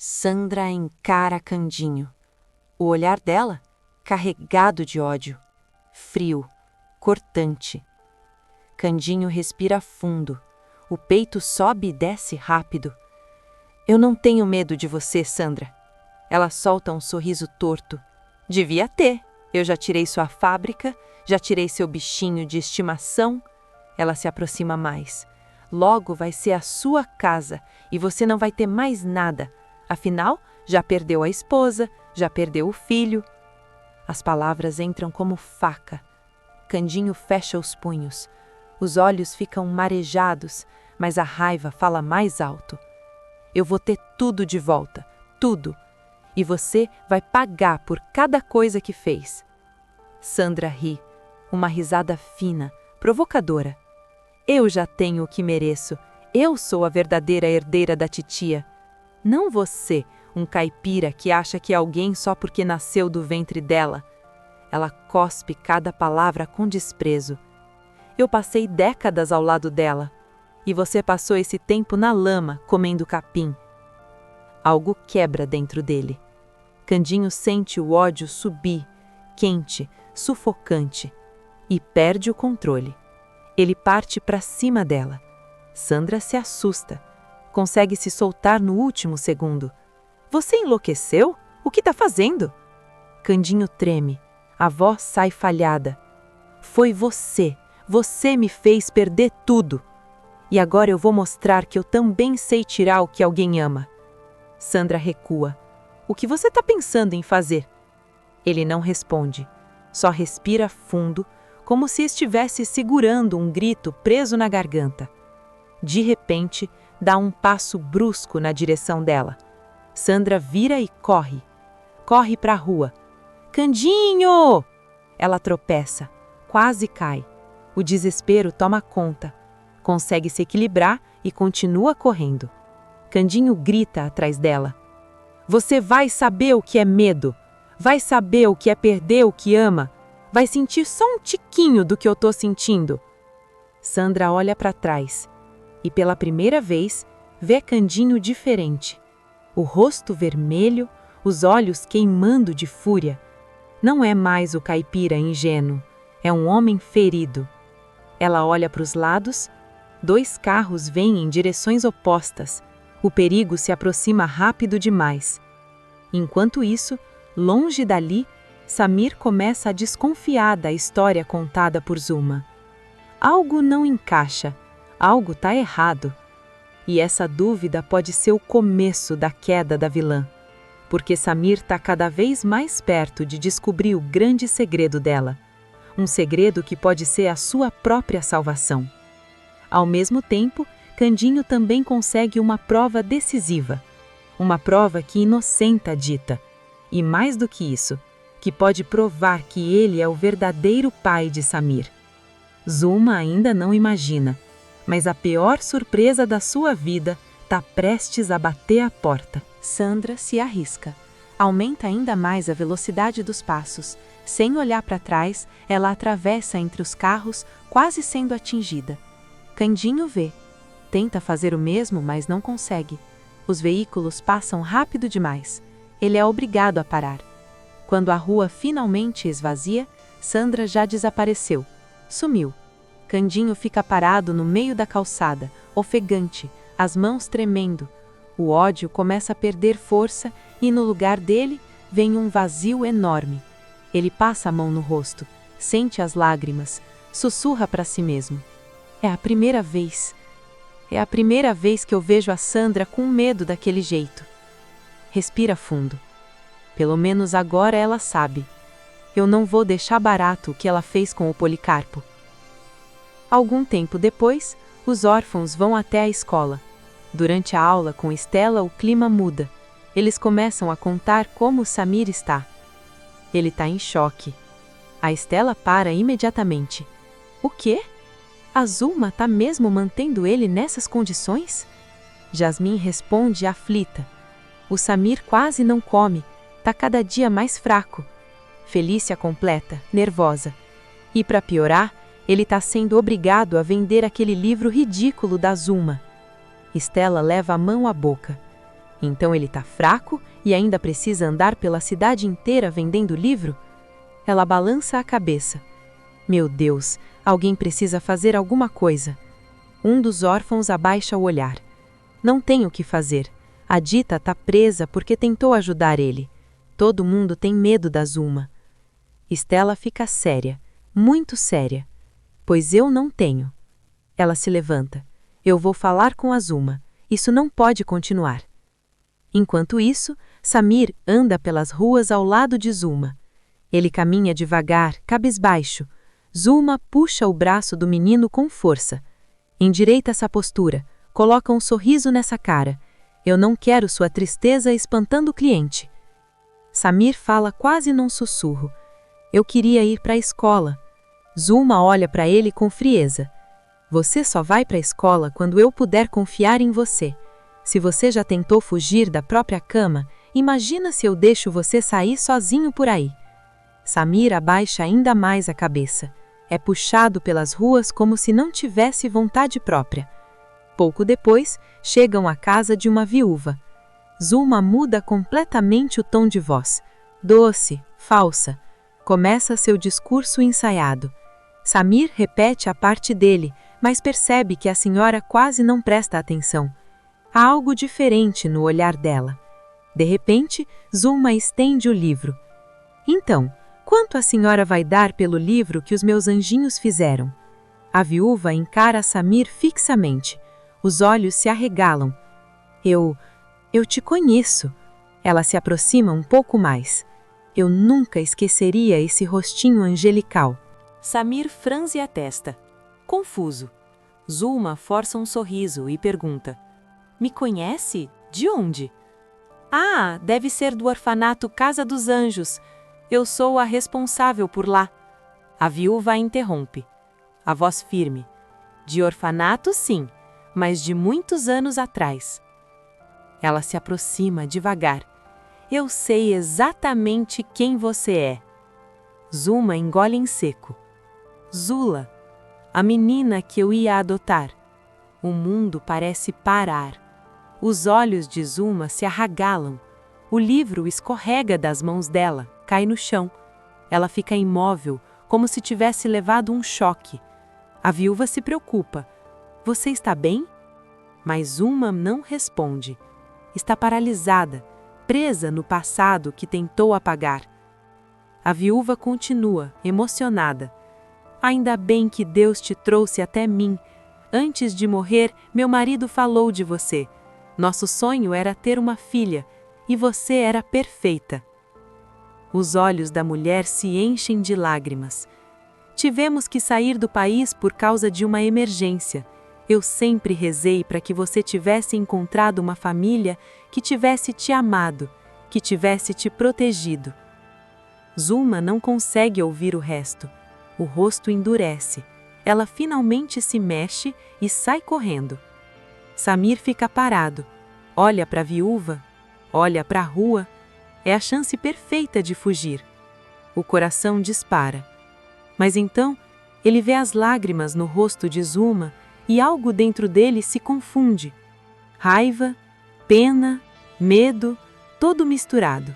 Sandra encara Candinho. O olhar dela, carregado de ódio. Frio, cortante. Candinho respira fundo. O peito sobe e desce rápido. Eu não tenho medo de você, Sandra. Ela solta um sorriso torto. Devia ter. Eu já tirei sua fábrica, já tirei seu bichinho de estimação. Ela se aproxima mais. Logo vai ser a sua casa e você não vai ter mais nada. Afinal, já perdeu a esposa, já perdeu o filho. As palavras entram como faca. Candinho fecha os punhos. Os olhos ficam marejados, mas a raiva fala mais alto. Eu vou ter tudo de volta, tudo. E você vai pagar por cada coisa que fez. Sandra ri, uma risada fina, provocadora. Eu já tenho o que mereço. Eu sou a verdadeira herdeira da titia. Não você, um caipira que acha que é alguém só porque nasceu do ventre dela. Ela cospe cada palavra com desprezo. Eu passei décadas ao lado dela. E você passou esse tempo na lama, comendo capim. Algo quebra dentro dele. Candinho sente o ódio subir, quente, sufocante, e perde o controle. Ele parte para cima dela. Sandra se assusta. Consegue se soltar no último segundo. Você enlouqueceu? O que está fazendo? Candinho treme. A voz sai falhada. Foi você. Você me fez perder tudo. E agora eu vou mostrar que eu também sei tirar o que alguém ama. Sandra recua. O que você está pensando em fazer? Ele não responde. Só respira fundo, como se estivesse segurando um grito preso na garganta. De repente, dá um passo brusco na direção dela. Sandra vira e corre. Corre para a rua. Candinho! Ela tropeça. Quase cai. O desespero toma conta. Consegue se equilibrar e continua correndo. Candinho grita atrás dela. Você vai saber o que é medo. Vai saber o que é perder o que ama. Vai sentir só um tiquinho do que eu tô sentindo. Sandra olha para trás. E pela primeira vez, vê Candinho diferente. O rosto vermelho, os olhos queimando de fúria. Não é mais o caipira ingênuo, é um homem ferido. Ela olha para os lados, 2 carros vêm em direções opostas. O perigo se aproxima rápido demais. Enquanto isso, longe dali, Samir começa a desconfiar da história contada por Zuma. Algo não encaixa. Algo está errado. E essa dúvida pode ser o começo da queda da vilã, porque Samir está cada vez mais perto de descobrir o grande segredo dela, um segredo que pode ser a sua própria salvação. Ao mesmo tempo, Candinho também consegue uma prova decisiva, uma prova que inocenta a Dita, e mais do que isso, que pode provar que ele é o verdadeiro pai de Samir. Zuma ainda não imagina, mas a pior surpresa da sua vida está prestes a bater a porta. Sandra se arrisca. Aumenta ainda mais a velocidade dos passos. Sem olhar para trás, ela atravessa entre os carros, quase sendo atingida. Candinho vê. Tenta fazer o mesmo, mas não consegue. Os veículos passam rápido demais. Ele é obrigado a parar. Quando a rua finalmente esvazia, Sandra já desapareceu. Sumiu. Candinho fica parado no meio da calçada, ofegante, as mãos tremendo. O ódio começa a perder força e no lugar dele vem um vazio enorme. Ele passa a mão no rosto, sente as lágrimas, sussurra para si mesmo. É a primeira vez. É a primeira vez que eu vejo a Sandra com medo daquele jeito. Respira fundo. Pelo menos agora ela sabe. Eu não vou deixar barato o que ela fez com o Policarpo. Algum tempo depois, os órfãos vão até a escola. Durante a aula com Estela, o clima muda. Eles começam a contar como Samir está. Ele está em choque. A Estela para imediatamente. O quê? A Zuma está mesmo mantendo ele nessas condições? Jasmin responde aflita. O Samir quase não come. Está cada dia mais fraco. Felícia completa, nervosa. E para piorar, ele está sendo obrigado a vender aquele livro ridículo da Zuma. Estela leva a mão à boca. Então ele tá fraco e ainda precisa andar pela cidade inteira vendendo livro? Ela balança a cabeça. Meu Deus, alguém precisa fazer alguma coisa. Um dos órfãos abaixa o olhar. Não tem o que fazer. A Dita tá presa porque tentou ajudar ele. Todo mundo tem medo da Zuma. Stella fica séria, muito séria. Pois eu não tenho. Ela se levanta. Eu vou falar com a Zuma. Isso não pode continuar. Enquanto isso, Samir anda pelas ruas ao lado de Zuma. Ele caminha devagar, cabisbaixo. Zuma puxa o braço do menino com força. Endireita essa postura, coloca um sorriso nessa cara. Eu não quero sua tristeza espantando o cliente. Samir fala quase num sussurro. Eu queria ir para a escola. Zuma olha para ele com frieza. Você só vai para a escola quando eu puder confiar em você. Se você já tentou fugir da própria cama, imagina se eu deixo você sair sozinho por aí. Samir abaixa ainda mais a cabeça. É puxado pelas ruas como se não tivesse vontade própria. Pouco depois, chegam à casa de uma viúva. Zuma muda completamente o tom de voz. Doce, falsa. Começa seu discurso ensaiado. Samir repete a parte dele, mas percebe que a senhora quase não presta atenção. Há algo diferente no olhar dela. De repente, Zuma estende o livro. Então, quanto a senhora vai dar pelo livro que os meus anjinhos fizeram? A viúva encara Samir fixamente. Os olhos se arregalam. Eu te conheço. Ela se aproxima um pouco mais. Eu nunca esqueceria esse rostinho angelical. Samir franze a testa. Confuso. Zuma força um sorriso e pergunta: Me conhece? De onde? Ah, deve ser do orfanato Casa dos Anjos. Eu sou a responsável por lá. A viúva a interrompe. A voz firme. De orfanato, sim, mas de muitos anos atrás. Ela se aproxima devagar. Eu sei exatamente quem você é. Zuma engole em seco. Zula, a menina que eu ia adotar. O mundo parece parar. Os olhos de Zuma se arregalam. O livro escorrega das mãos dela, cai no chão. Ela fica imóvel, como se tivesse levado um choque. A viúva se preocupa. Você está bem? Mas Zuma não responde. Está paralisada, presa no passado que tentou apagar. A viúva continua, emocionada. Ainda bem que Deus te trouxe até mim. Antes de morrer, meu marido falou de você. Nosso sonho era ter uma filha, e você era perfeita. Os olhos da mulher se enchem de lágrimas. Tivemos que sair do país por causa de uma emergência. Eu sempre rezei para que você tivesse encontrado uma família que tivesse te amado, que tivesse te protegido. Zuma não consegue ouvir o resto. O rosto endurece. Ela finalmente se mexe e sai correndo. Samir fica parado. Olha para a viúva, olha para a rua. É a chance perfeita de fugir. O coração dispara. Mas então, ele vê as lágrimas no rosto de Zuma e algo dentro dele se confunde. Raiva, pena, medo, todo misturado.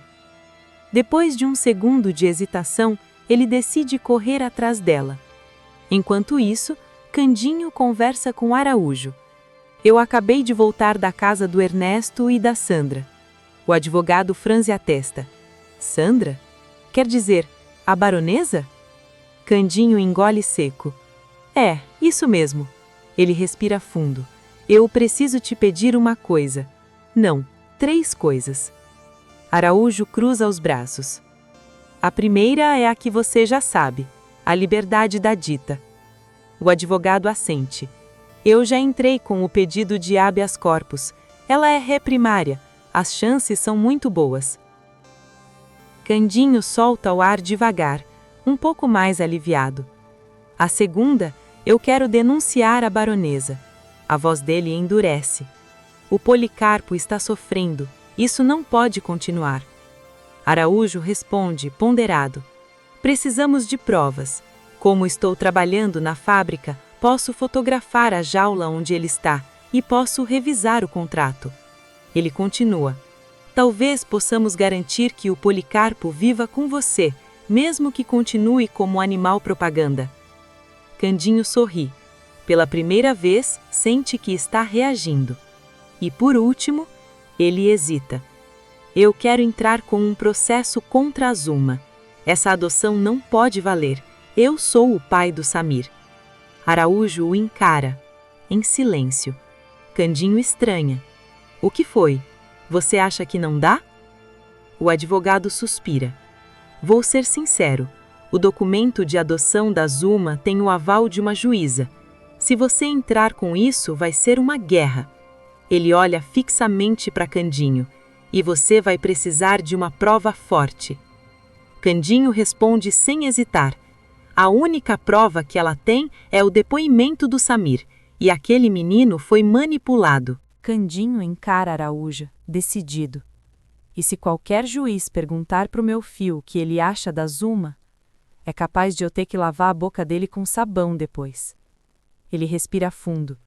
Depois de um segundo de hesitação, ele decide correr atrás dela. Enquanto isso, Candinho conversa com Araújo. Eu acabei de voltar da casa do Ernesto e da Sandra. O advogado franze a testa. Sandra? Quer dizer, a baronesa? Candinho engole seco. É, isso mesmo. Ele respira fundo. Eu preciso te pedir uma coisa. Não, 3 coisas. Araújo cruza os braços. A primeira é a que você já sabe, a liberdade da Dita. O advogado assente. Eu já entrei com o pedido de habeas corpus. Ela é ré primária. As chances são muito boas. Candinho solta o ar devagar, um pouco mais aliviado. A segunda, eu quero denunciar a baronesa. A voz dele endurece. O Policarpo está sofrendo. Isso não pode continuar. Araújo responde, ponderado. Precisamos de provas. Como estou trabalhando na fábrica, posso fotografar a jaula onde ele está e posso revisar o contrato. Ele continua: talvez possamos garantir que o Policarpo viva com você, mesmo que continue como animal propaganda. Candinho sorri. Pela primeira vez, sente que está reagindo. E por último, ele hesita. Eu quero entrar com um processo contra a Zuma. Essa adoção não pode valer. Eu sou o pai do Samir. Araújo o encara, em silêncio. Candinho estranha. O que foi? Você acha que não dá? O advogado suspira. Vou ser sincero. O documento de adoção da Zuma tem o aval de uma juíza. Se você entrar com isso, vai ser uma guerra. Ele olha fixamente para Candinho. E você vai precisar de uma prova forte. Candinho responde sem hesitar. A única prova que ela tem é o depoimento do Samir. E aquele menino foi manipulado. Candinho encara Araújo, decidido. E se qualquer juiz perguntar pro meu fio o que ele acha da Zuma, é capaz de eu ter que lavar a boca dele com sabão depois. Ele respira fundo.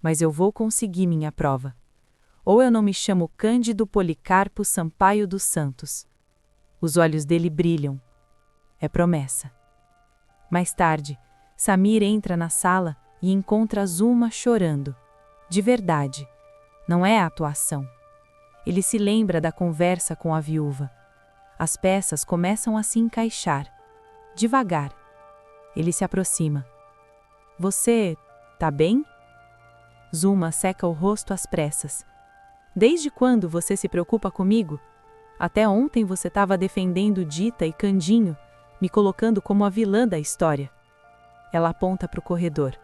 Mas eu vou conseguir minha prova. Ou eu não me chamo Cândido Policarpo Sampaio dos Santos. Os olhos dele brilham. É promessa. Mais tarde, Samir entra na sala e encontra Zuma chorando. De verdade. Não é a atuação. Ele se lembra da conversa com a viúva. As peças começam a se encaixar. Devagar. Ele se aproxima. Você tá bem? Zuma seca o rosto às pressas. Desde quando você se preocupa comigo? Até ontem você estava defendendo Dita e Candinho, me colocando como a vilã da história. Ela aponta para o corredor.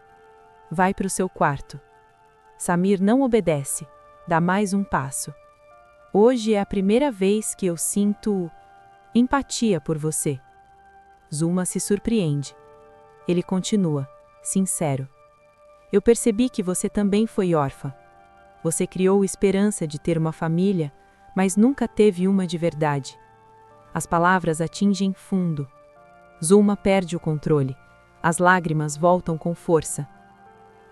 Vai para o seu quarto. Samir não obedece. Dá mais um passo. Hoje é a primeira vez que eu sinto empatia por você. Zuma se surpreende. Ele continua, sincero. Eu percebi que você também foi órfã. Você criou esperança de ter uma família, mas nunca teve uma de verdade. As palavras atingem fundo. Zuma perde o controle. As lágrimas voltam com força.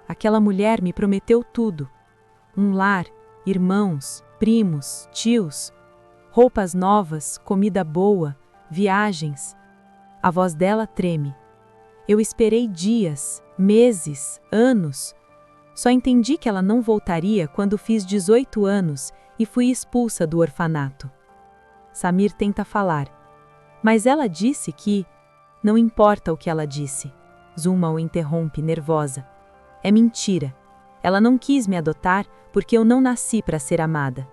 Aquela mulher me prometeu tudo. Um lar, irmãos, primos, tios, roupas novas, comida boa, viagens. A voz dela treme. Eu esperei dias, meses, anos. Só entendi que ela não voltaria quando fiz 18 anos e fui expulsa do orfanato. Samir tenta falar. Mas ela disse que... Não importa o que ela disse. Zuma o interrompe, nervosa. É mentira. Ela não quis me adotar porque eu não nasci para ser amada.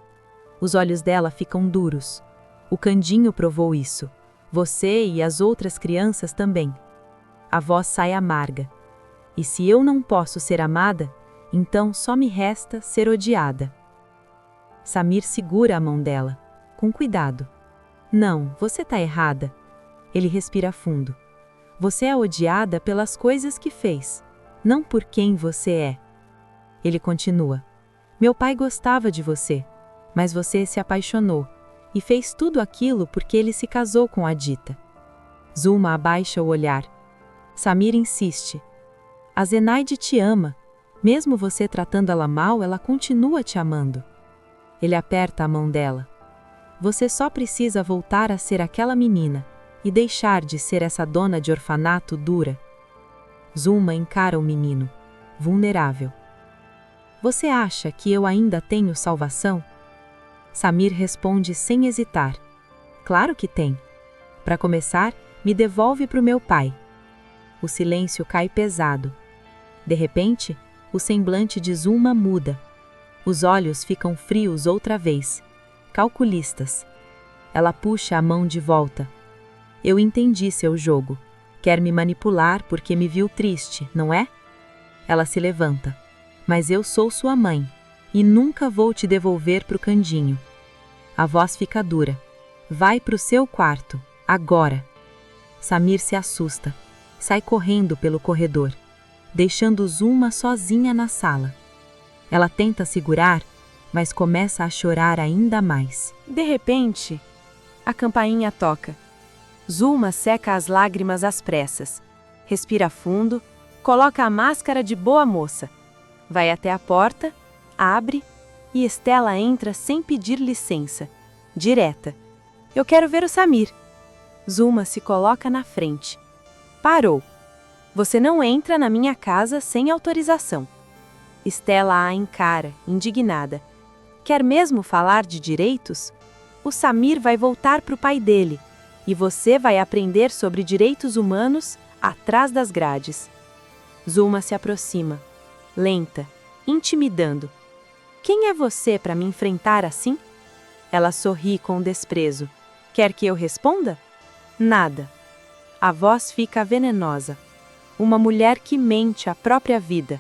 Os olhos dela ficam duros. O Candinho provou isso. Você e as outras crianças também. A voz sai amarga. E se eu não posso ser amada, então só me resta ser odiada. Samir segura a mão dela, com cuidado. Não, você está errada. Ele respira fundo. Você é odiada pelas coisas que fez, não por quem você é. Ele continua. Meu pai gostava de você, mas você se apaixonou e fez tudo aquilo porque ele se casou com a Dita. Zuma abaixa o olhar. Samir insiste. A Zenaide te ama. Mesmo você tratando ela mal, ela continua te amando. Ele aperta a mão dela. Você só precisa voltar a ser aquela menina e deixar de ser essa dona de orfanato dura. Zuma encara o menino, vulnerável. Você acha que eu ainda tenho salvação? Samir responde sem hesitar. Claro que tem. Para começar, me devolve para o meu pai. O silêncio cai pesado. De repente, o semblante de Zuma muda. Os olhos ficam frios outra vez, calculistas. Ela puxa a mão de volta. Eu entendi seu jogo. Quer me manipular porque me viu triste, não é? Ela se levanta. Mas eu sou sua mãe, e nunca vou te devolver pro Candinho. A voz fica dura. Vai pro seu quarto, agora. Samir se assusta. Sai correndo pelo corredor, deixando Zuma sozinha na sala. Ela tenta segurar, mas começa a chorar ainda mais. De repente, a campainha toca. Zuma seca as lágrimas às pressas. Respira fundo, coloca a máscara de boa moça. Vai até a porta, abre e Estela entra sem pedir licença. Direta. Eu quero ver o Samir. Zuma se coloca na frente. Parou. Você não entra na minha casa sem autorização. Estela a encara, indignada. Quer mesmo falar de direitos? O Samir vai voltar para o pai dele, e você vai aprender sobre direitos humanos atrás das grades. Zuma se aproxima, lenta, intimidando. Quem é você para me enfrentar assim? Ela sorri com desprezo. Quer que eu responda? Nada. A voz fica venenosa. Uma mulher que mente à própria vida,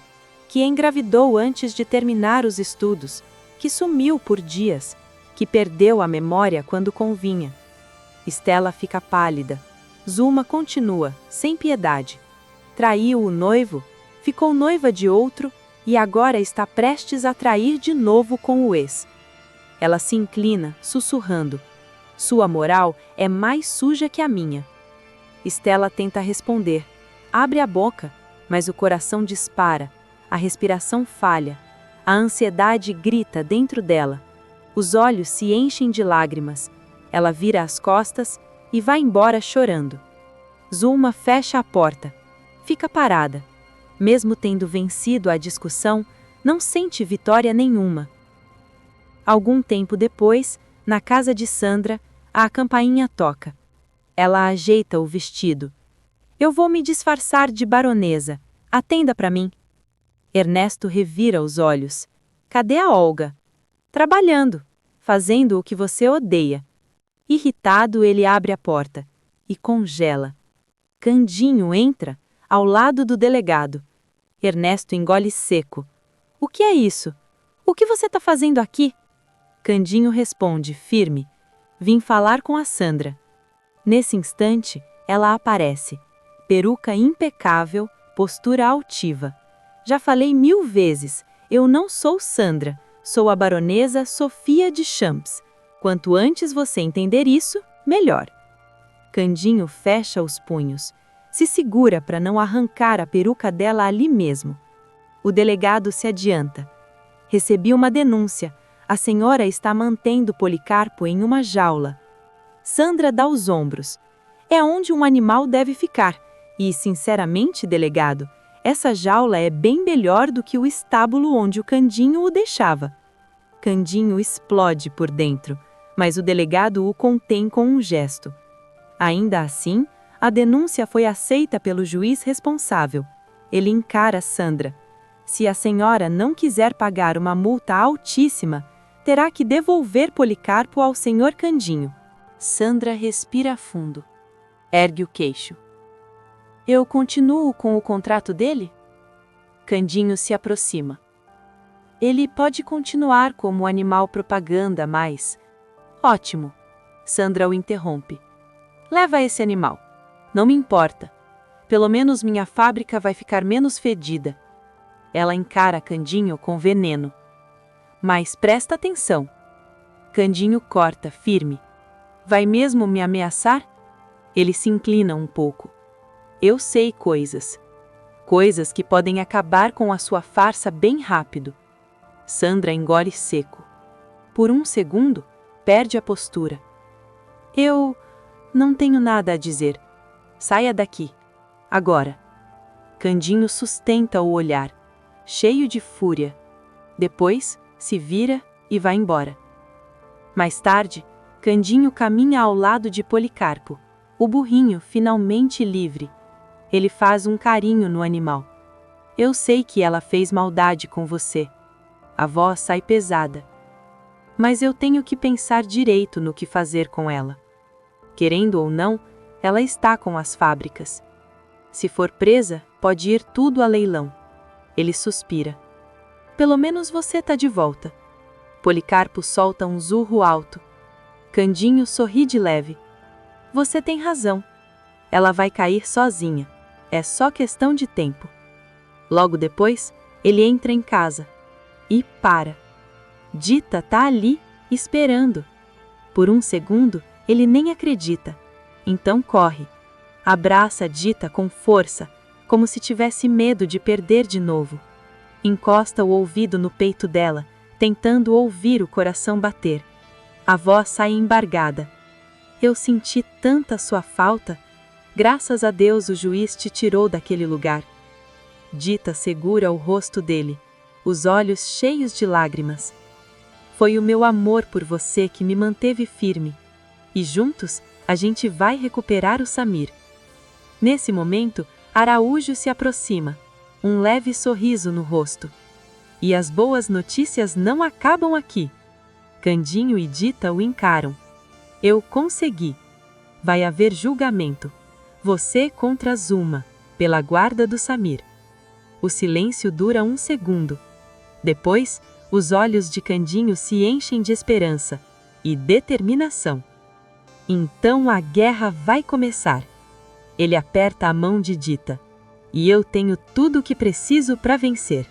que engravidou antes de terminar os estudos, que sumiu por dias, que perdeu a memória quando convinha. Estela fica pálida. Zuma continua, sem piedade. Traiu o noivo, ficou noiva de outro e agora está prestes a trair de novo com o ex. Ela se inclina, sussurrando. Sua moral é mais suja que a minha. Estela tenta responder. Abre a boca, mas o coração dispara, a respiração falha, a ansiedade grita dentro dela. Os olhos se enchem de lágrimas. Ela vira as costas e vai embora chorando. Zuma fecha a porta. Fica parada. Mesmo tendo vencido a discussão, não sente vitória nenhuma. Algum tempo depois, na casa de Sandra, a campainha toca. Ela ajeita o vestido. Eu vou me disfarçar de baronesa. Atenda para mim. Ernesto revira os olhos. Cadê a Olga? Trabalhando, fazendo o que você odeia. Irritado, ele abre a porta e congela. Candinho entra, ao lado do delegado. Ernesto engole seco. O que é isso? O que você está fazendo aqui? Candinho responde, firme. Vim falar com a Sandra. Nesse instante, ela aparece. Peruca impecável, postura altiva. Já falei 1000 vezes, eu não sou Sandra, sou a baronesa Sofia de Champs. Quanto antes você entender isso, melhor. Candinho fecha os punhos. Se segura para não arrancar a peruca dela ali mesmo. O delegado se adianta. Recebi uma denúncia. A senhora está mantendo Policarpo em uma jaula. Sandra dá os ombros. É onde um animal deve ficar. E, sinceramente, delegado, essa jaula é bem melhor do que o estábulo onde o Candinho o deixava. Candinho explode por dentro, mas o delegado o contém com um gesto. Ainda assim, a denúncia foi aceita pelo juiz responsável. Ele encara Sandra. Se a senhora não quiser pagar uma multa altíssima, terá que devolver Policarpo ao senhor Candinho. Sandra respira fundo. Ergue o queixo. Eu continuo com o contrato dele? Candinho se aproxima. Ele pode continuar como animal propaganda, mas... Ótimo. Sandra o interrompe. Leva esse animal. Não me importa. Pelo menos minha fábrica vai ficar menos fedida. Ela encara Candinho com veneno. Mas presta atenção. Candinho corta, firme. Vai mesmo me ameaçar? Ele se inclina um pouco. Eu sei coisas. Coisas que podem acabar com a sua farsa bem rápido. Sandra engole seco. Por um segundo, perde a postura. Eu não tenho nada a dizer. Saia daqui. Agora. Candinho sustenta o olhar, cheio de fúria. Depois, se vira e vai embora. Mais tarde, Candinho caminha ao lado de Policarpo, o burrinho finalmente livre. Ele faz um carinho no animal. Eu sei que ela fez maldade com você. A voz sai pesada. Mas eu tenho que pensar direito no que fazer com ela. Querendo ou não, ela está com as fábricas. Se for presa, pode ir tudo a leilão. Ele suspira. Pelo menos você tá de volta. Policarpo solta um zurro alto. Candinho sorri de leve. Você tem razão. Ela vai cair sozinha. É só questão de tempo. Logo depois, ele entra em casa. E para. Dita tá ali, esperando. Por um segundo, ele nem acredita. Então corre. Abraça Dita com força, como se tivesse medo de perder de novo. Encosta o ouvido no peito dela, tentando ouvir o coração bater. A voz sai embargada. Eu senti tanta sua falta. Graças a Deus o juiz te tirou daquele lugar. Dita segura o rosto dele, os olhos cheios de lágrimas. Foi o meu amor por você que me manteve firme. E juntos, a gente vai recuperar o Samir. Nesse momento, Araújo se aproxima, um leve sorriso no rosto. E as boas notícias não acabam aqui. Candinho e Dita o encaram. Eu consegui. Vai haver julgamento. Você contra Zuma, pela guarda do Samir. O silêncio dura 1 segundo. Depois, os olhos de Candinho se enchem de esperança e determinação. Então a guerra vai começar. Ele aperta a mão de Dita. E eu tenho tudo o que preciso para vencer.